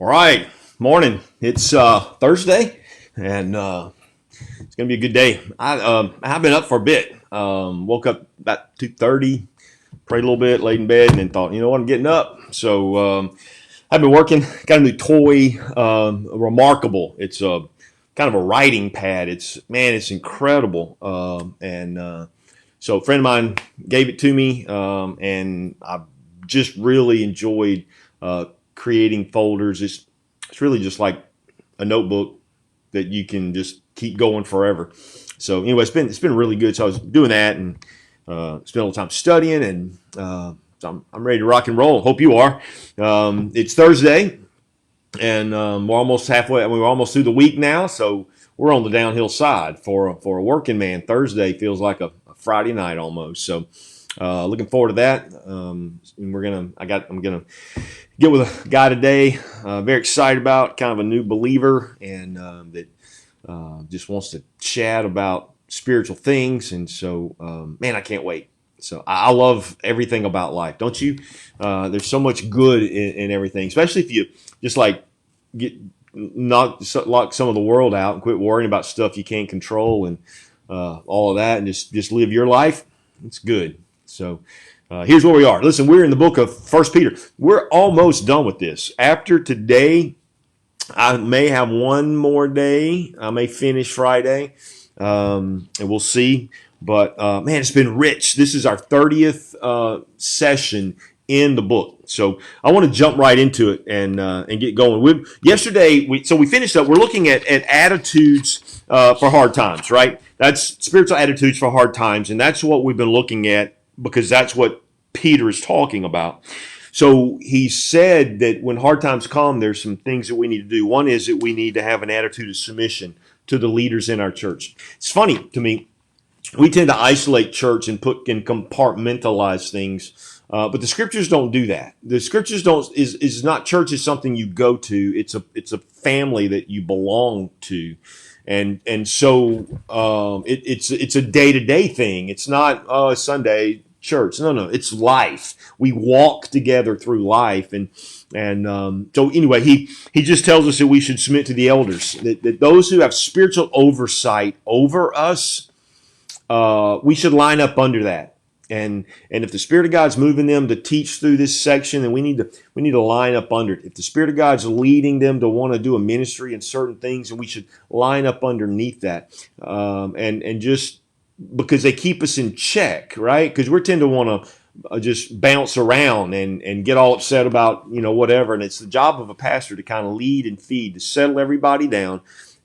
All right, morning. It's Thursday, and it's gonna be a good day. I've been up for a bit. Woke up about 2:30, prayed a little bit, laid in bed, and then thought, you know what, I'm getting up. So I've been working. Got a new toy, Remarkable. It's a kind of a writing pad. It's incredible. So a friend of mine gave it to me, and I just really enjoyed creating folders. It's really just like a notebook that you can just keep going forever. So anyway, it's been really good. So I was doing that and spent a little time studying, and so I'm ready to rock and roll. Hope you are. It's Thursday, and we're almost halfway. I mean, we're almost through the week now, so we're on the downhill side for a working man. Thursday feels like a Friday night almost. So looking forward to that. And I'm gonna get with a guy today. Very excited about, kind of a new believer, and that just wants to chat about spiritual things. And so, man, I can't wait. So I love everything about life, don't you? There's so much good in everything, especially if you just like get lock some of the world out and quit worrying about stuff you can't control and all of that, and just live your life. It's good. So here's where we are. Listen, we're in the book of First Peter. We're almost done with this. After today, I may have one more day. I may finish Friday, and we'll see. But man, it's been rich. This is our 30th session in the book, so I want to jump right into it and get going. Yesterday, we finished up. We're looking at attitudes for hard times, right? That's spiritual attitudes for hard times, and that's what we've been looking at because that's what Peter is talking about. So he said that when hard times come, there's some things that we need to do. One is that we need to have an attitude of submission to the leaders in our church. It's funny to me. We tend to isolate church and compartmentalize things, but the scriptures don't do that. The scriptures don't is not church is something you go to. It's a family that you belong to, and so it's a day-to-day thing. It's not Sunday church. No, it's life. We walk together through life, and so anyway, he just tells us that we should submit to the elders, that those who have spiritual oversight over us. We should line up under that, and if the Spirit of God's moving them to teach through this section, then we need to line up under it. If the Spirit of God's leading them to want to do a ministry in certain things, and we should line up underneath that, and just because they keep us in check, right? Because we tend to want to just bounce around and get all upset about whatever, and it's the job of a pastor to kind of lead and feed, to settle everybody down.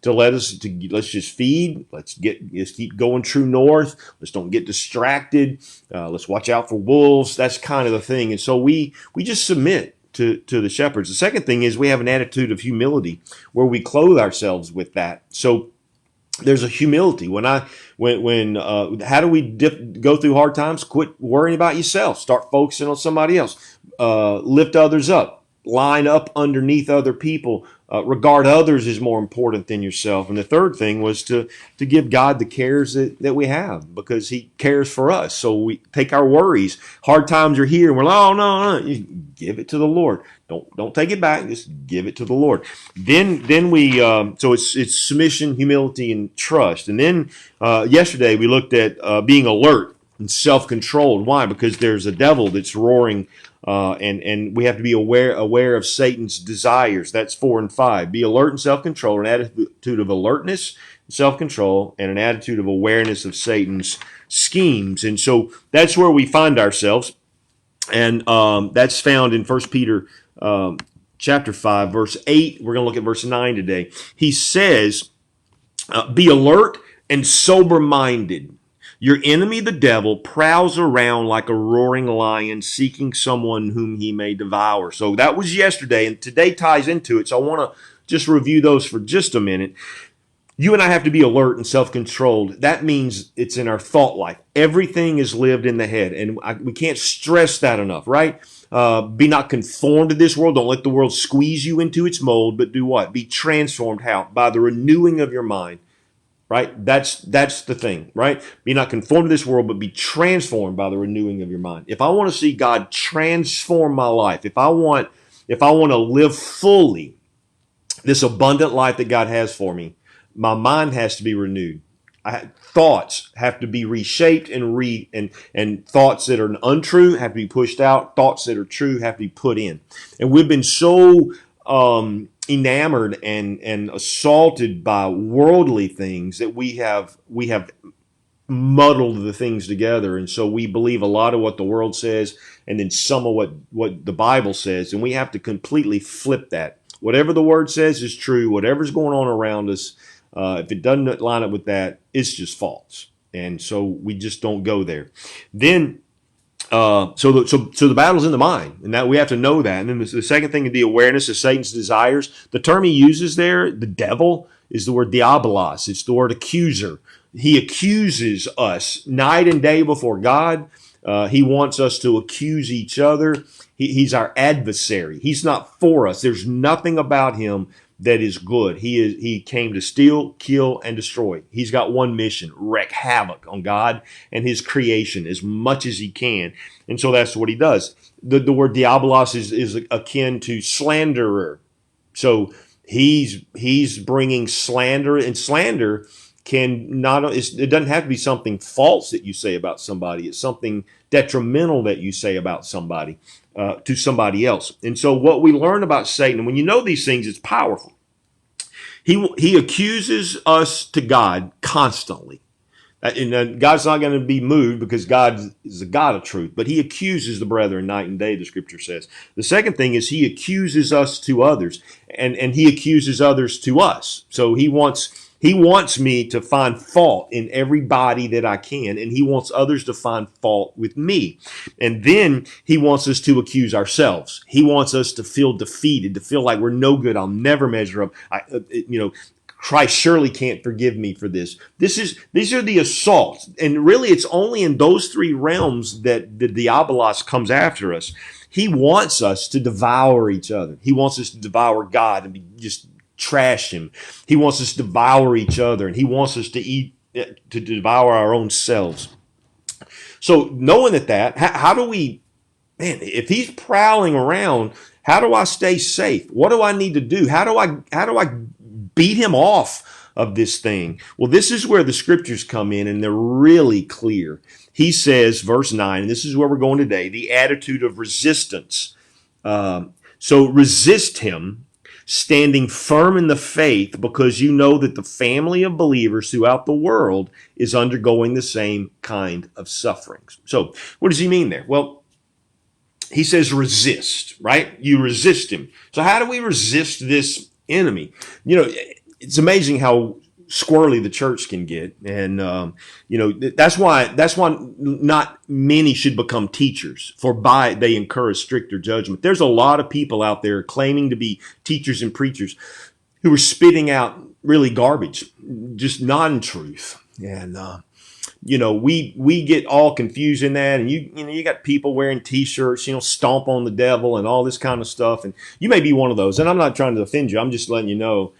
Let's just feed. Let's keep going true north. Let's don't get distracted. Let's watch out for wolves. That's kind of the thing. And so we just submit to the shepherds. The second thing is we have an attitude of humility where we clothe ourselves with that. So there's a humility. How do we go through hard times? Quit worrying about yourself. Start focusing on somebody else. Lift others up. Line up underneath other people. Regard others as more important than yourself. And the third thing was to give God the cares that we have, because he cares for us. So we take our worries. Hard times are here, and we're like, oh, no. You give it to the Lord. Don't take it back. Just give it to the Lord. Then we so it's submission, humility, and trust. And then yesterday we looked at being alert and self-controlled. Why? Because there's a devil that's roaring. And we have to be aware of Satan's desires. That's 4 and 5. Be alert and self-control, an attitude of alertness, self-control, and an attitude of awareness of Satan's schemes. And so that's where we find ourselves. And that's found in 1 Peter chapter 5, verse 8. We're going to look at verse 9 today. He says, be alert and sober-minded. Your enemy, the devil, prowls around like a roaring lion, seeking someone whom he may devour. So that was yesterday, and today ties into it. So I want to just review those for just a minute. You and I have to be alert and self-controlled. That means it's in our thought life. Everything is lived in the head, and we can't stress that enough, right? Be not conformed to this world. Don't let the world squeeze you into its mold, but do what? Be transformed. How? By the renewing of your mind. Right? That's the thing, right? Be not conformed to this world, but be transformed by the renewing of your mind. If I want to see God transform my life, if I want to live fully this abundant life that God has for me, my mind has to be renewed. Thoughts have to be reshaped and thoughts that are untrue have to be pushed out. Thoughts that are true have to be put in. And we've been so enamored and assaulted by worldly things that we have muddled the things together, and so we believe a lot of what the world says and then some of what the Bible says, and we have to completely flip that. Whatever the word says is true. Whatever's going on around us, if it doesn't line up with that, it's just false, and so we just don't go there. Then so the battle's in the mind, and that we have to know that. And then the second thing is the awareness of Satan's desires. The term he uses there, the devil, is the word diabolos. It's the word accuser. He accuses us night and day before God. He wants us to accuse each other. He's our adversary. He's not for us. There's nothing about him that is good. He came to steal, kill, and destroy. He's got one mission: wreak havoc on God and his creation as much as he can. And so that's what he does. The word diabolos is akin to slanderer. So he's bringing slander, and slander it doesn't have to be something false that you say about somebody. It's something detrimental that you say about somebody to somebody else. And so what we learn about Satan, and when you know these things, it's powerful. He accuses us to God constantly. And God's not going to be moved because God is a God of truth, but he accuses the brethren night and day, the scripture says. The second thing is he accuses us to others, and he accuses others to us. So he wants me to find fault in everybody that I can, and he wants others to find fault with me. And then he wants us to accuse ourselves. He wants us to feel defeated, to feel like we're no good. I'll never measure up. Christ surely can't forgive me for this. These are the assaults. And really, it's only in those three realms that the diabolos comes after us. He wants us to devour each other. He wants us to devour God and just trash him. He wants us to devour each other, and he wants us to devour our own selves. So knowing that, how do we, if he's prowling around, how do I stay safe? What do I need to do? How do I beat him off of this thing? Well, this is where the scriptures come in, and they're really clear. He says, verse 9, and this is where we're going today, the attitude of resistance. So resist him, standing firm in the faith, because you know that the family of believers throughout the world is undergoing the same kind of sufferings. So what does he mean there? Well, he says resist, right? You resist him. So how do we resist this enemy? It's amazing how squirrely the church can get. And, that's why not many should become teachers, for by they encourage stricter judgment. There's a lot of people out there claiming to be teachers and preachers who are spitting out really garbage, just non-truth. And, we get all confused in that. And you got people wearing t-shirts, stomp on the devil and all this kind of stuff. And you may be one of those. And I'm not trying to offend you. I'm just letting you know,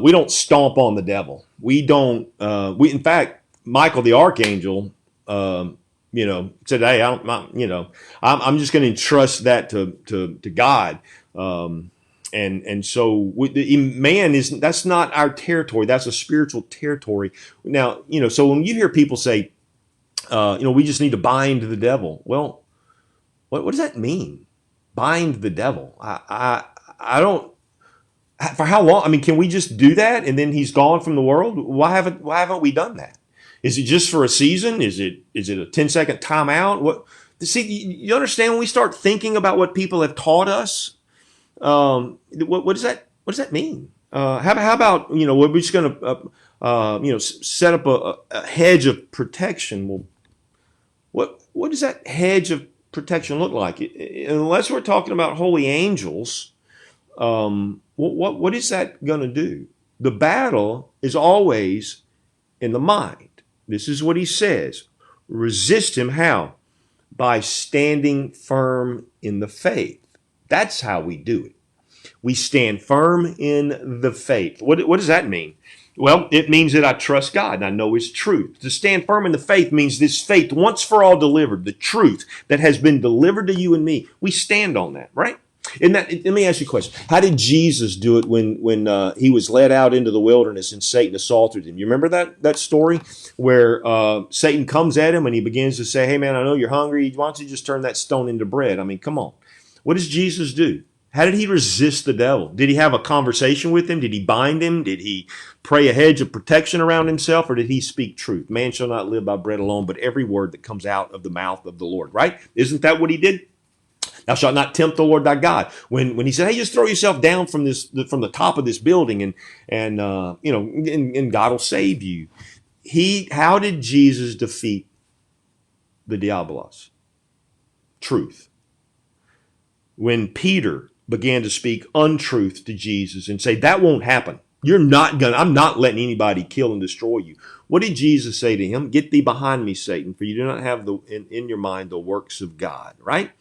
we don't stomp on the devil. We don't. In fact, Michael the archangel, said, "Hey, I'm just going to entrust that to God." And so that's not our territory. That's a spiritual territory. Now, so when you hear people say, we just need to bind the devil. Well, what does that mean? Bind the devil? I don't. For how long? I mean, can we just do that and then he's gone from the world? Why haven't we done that? Is it just for a season? Is it a 10-second timeout? What? See, you understand when we start thinking about what people have taught us. What does that mean? How about we're just going to set up a hedge of protection? Well, what does that hedge of protection look like? Unless we're talking about holy angels. What is that going to do? The battle is always in the mind. This is what he says. Resist him how? By standing firm in the faith. That's how we do it. We stand firm in the faith. What does that mean? Well, it means that I trust God and I know his truth. To stand firm in the faith means this faith once for all delivered, the truth that has been delivered to you and me. We stand on that, right? Let me ask you a question. How did Jesus do it when he was led out into the wilderness and Satan assaulted him? You remember that story where Satan comes at him and he begins to say, "Hey man, I know you're hungry. Why don't you just turn that stone into bread?" I mean, come on. What does Jesus do? How did he resist the devil? Did he have a conversation with him? Did he bind him? Did he pray a hedge of protection around himself? Or did he speak truth? Man shall not live by bread alone, but every word that comes out of the mouth of the Lord, right? Isn't that what he did? Thou shalt not tempt the Lord thy God. When he said, "Hey, just throw yourself down from the top of this building, and God will save you." How did Jesus defeat the diabolos? Truth. When Peter began to speak untruth to Jesus and say, "That won't happen. I'm not letting anybody kill and destroy you." What did Jesus say to him? "Get thee behind me, Satan, for you do not have in your mind the works of God," right?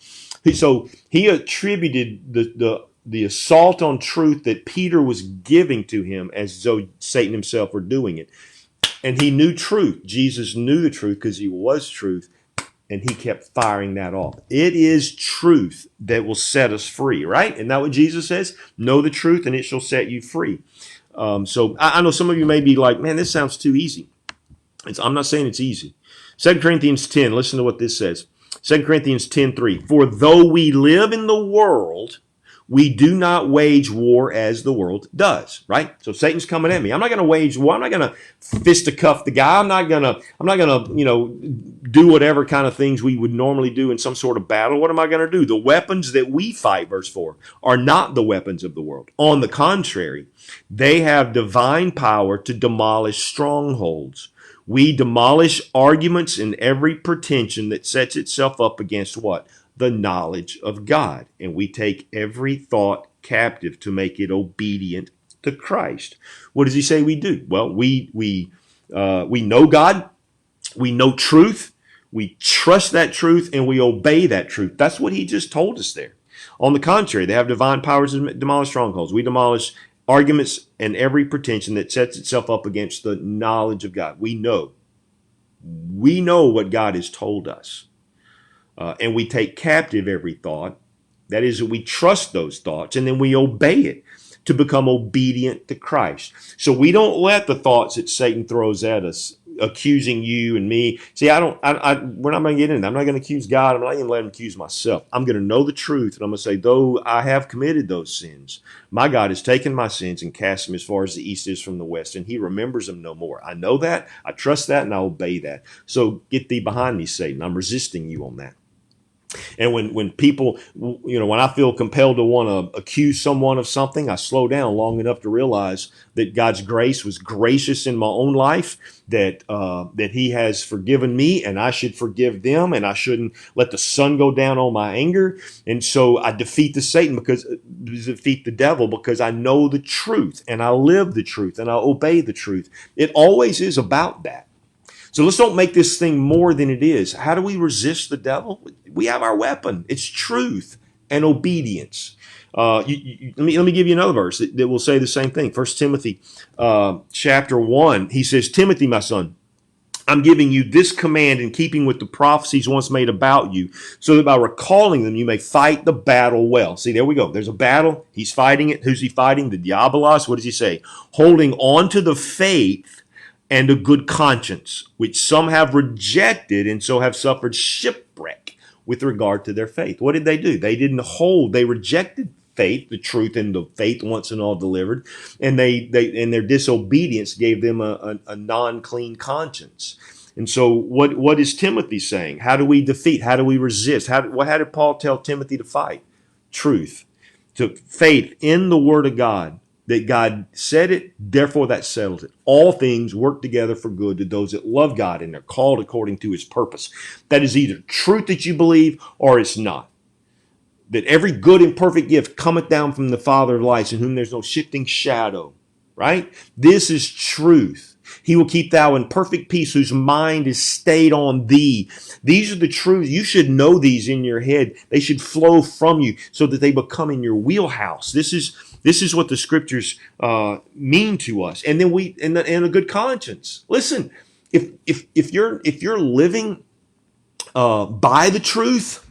So he attributed the assault on truth that Peter was giving to him as though Satan himself were doing it. And he knew truth. Jesus knew the truth because he was truth. And he kept firing that off. It is truth that will set us free, right? Isn't that what Jesus says? Know the truth and it shall set you free. So I know some of you may be like, "Man, this sounds too easy." I'm not saying it's easy. 2 Corinthians 10, listen to what this says. 2 Corinthians 10:3. "For though we live in the world, we do not wage war as the world does," right? So Satan's coming at me. I'm not going to wage war. I'm not going to fisticuff the guy. I'm not going to, do whatever kind of things we would normally do in some sort of battle. What am I going to do? "The weapons that we fight," verse 4, "are not the weapons of the world. On the contrary, they have divine power to demolish strongholds. We demolish arguments and every pretension that sets itself up against" what? "The knowledge of God. And we take every thought captive to make it obedient to Christ." What does he say we do? Well, we know God. We know truth. We trust that truth and we obey that truth. That's what he just told us there. On the contrary, they have divine powers to demolish strongholds. We demolish arguments and every pretension that sets itself up against the knowledge of God. We know what God has told us. And we take captive every thought. That is, we trust those thoughts and then we obey it to become obedient to Christ. So we don't let the thoughts that Satan throws at us, accusing you and me. See, we're not going to get into that. I'm not going to accuse God. I'm not going to let him accuse myself. I'm going to know the truth. And I'm going to say, though I have committed those sins, my God has taken my sins and cast them as far as the east is from the west. And he remembers them no more. I know that. I trust that and I obey that. So get thee behind me, Satan. I'm resisting you on that. And when people, when I feel compelled to want to accuse someone of something, I slow down long enough to realize that God's grace was gracious in my own life, that he has forgiven me and I should forgive them, and I shouldn't let the sun go down on my anger. And so I defeat the devil because I know the truth and I live the truth and I obey the truth. It always is about that. So let's don't make this thing more than it is. How do we resist the devil? We have our weapon. It's truth and obedience. Let me give you another verse that will say the same thing. 1 Timothy chapter 1, he says, "Timothy, my son, I'm giving you this command in keeping with the prophecies once made about you, so that by recalling them you may fight the battle well." See, there we go. There's a battle. He's fighting it. Who's he fighting? The diabolos. What does he say? "Holding on to the faith and a good conscience, which some have rejected and so have suffered shipwreck with regard to their faith." What did they do? They rejected faith, the truth and the faith once and all delivered, and their disobedience gave them a non-clean conscience. And so what is Timothy saying? How do we defeat? How do we resist? How did Paul tell Timothy to fight? Truth, to faith in the Word of God. That God said it, therefore that settles it. All things work together for good to those that love God and are called according to his purpose. That is either truth that you believe or it's not. That every good and perfect gift cometh down from the Father of lights, in whom there's no shifting shadow. Right? This is truth. He will keep thou in perfect peace, whose mind is stayed on thee. These are the truths. You should know these in your head. They should flow from you so that they become in your wheelhouse. This is what the scriptures mean to us. And then and a good conscience. Listen, if you're living by the truth,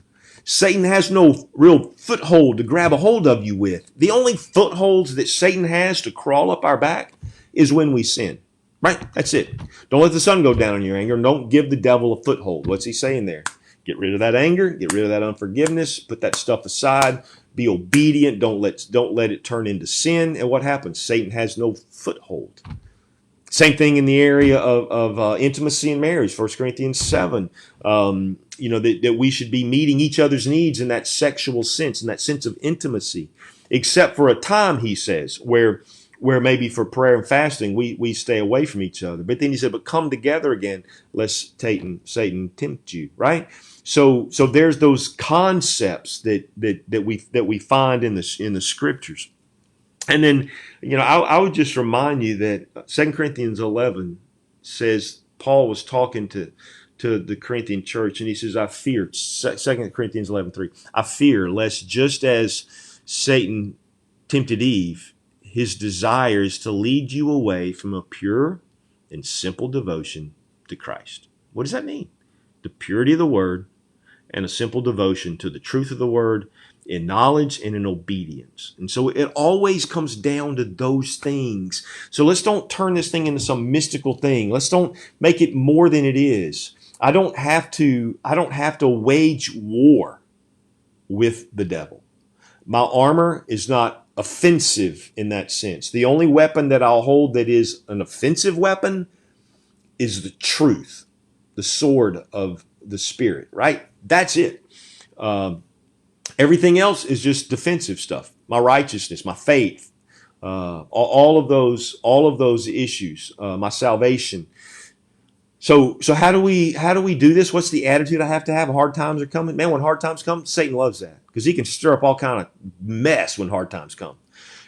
Satan has no real foothold to grab a hold of you with. The only footholds that Satan has to crawl up our back is when we sin. Right? That's it. Don't let the sun go down in your anger. Don't give the devil a foothold. What's he saying there? Get rid of that anger. Get rid of that unforgiveness. Put that stuff aside. Be obedient. Don't let it turn into sin. And what happens? Satan has no foothold. Same thing in the area of intimacy and marriage. 1 Corinthians 7. That we should be meeting each other's needs in that sexual sense, in that sense of intimacy, except for a time, he says, where maybe for prayer and fasting we stay away from each other. But then he said, but come together again, lest Satan tempt you. Right? So there's those concepts that we find in the scriptures. And then, I would just remind you that 2 Corinthians 11 says Paul was talking to the Corinthian church, and he says, I fear, 2 Corinthians 11:3, I fear lest just as Satan tempted Eve, his desire is to lead you away from a pure and simple devotion to Christ. What does that mean? The purity of the word and a simple devotion to the truth of the word in knowledge and in obedience. And so it always comes down to those things. So let's don't turn this thing into some mystical thing. Let's don't make it more than it is. I don't have to wage war with the devil. My armor is not offensive in that sense. The only weapon that I'll hold that is an offensive weapon is the truth, the sword of the Spirit, right? That's it. Everything else is just defensive stuff. My righteousness, my faith, all of those issues, my salvation. So how do we do this? What's the attitude I have to have? Hard times are coming. Man, when hard times come, Satan loves that because he can stir up all kind of mess when hard times come.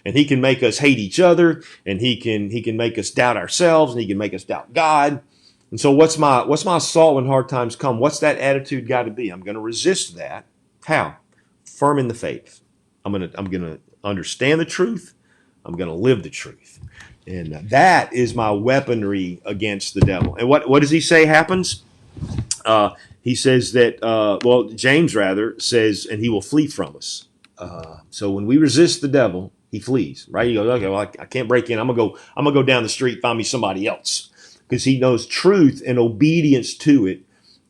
And he can make us hate each other, and he can make us doubt ourselves, and he can make us doubt God. And so what's my assault when hard times come? What's that attitude got to be? I'm going to resist that. How? Firm in the faith. I'm gonna understand the truth. I'm gonna live the truth, and that is my weaponry against the devil. And what does he say happens? He says that James rather says, and he will flee from us. So when we resist the devil, he flees. Right? He goes, okay, well I can't break in. I'm gonna go down the street, find me somebody else, because he knows truth and obedience to it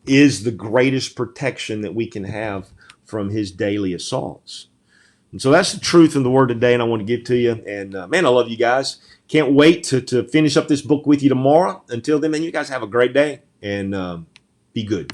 is the greatest protection that we can have from his daily assaults. And so that's the truth in the word today, and I want to give to you. And man, I love you guys. Can't wait to finish up this book with you tomorrow. Until then, man, you guys have a great day and be good.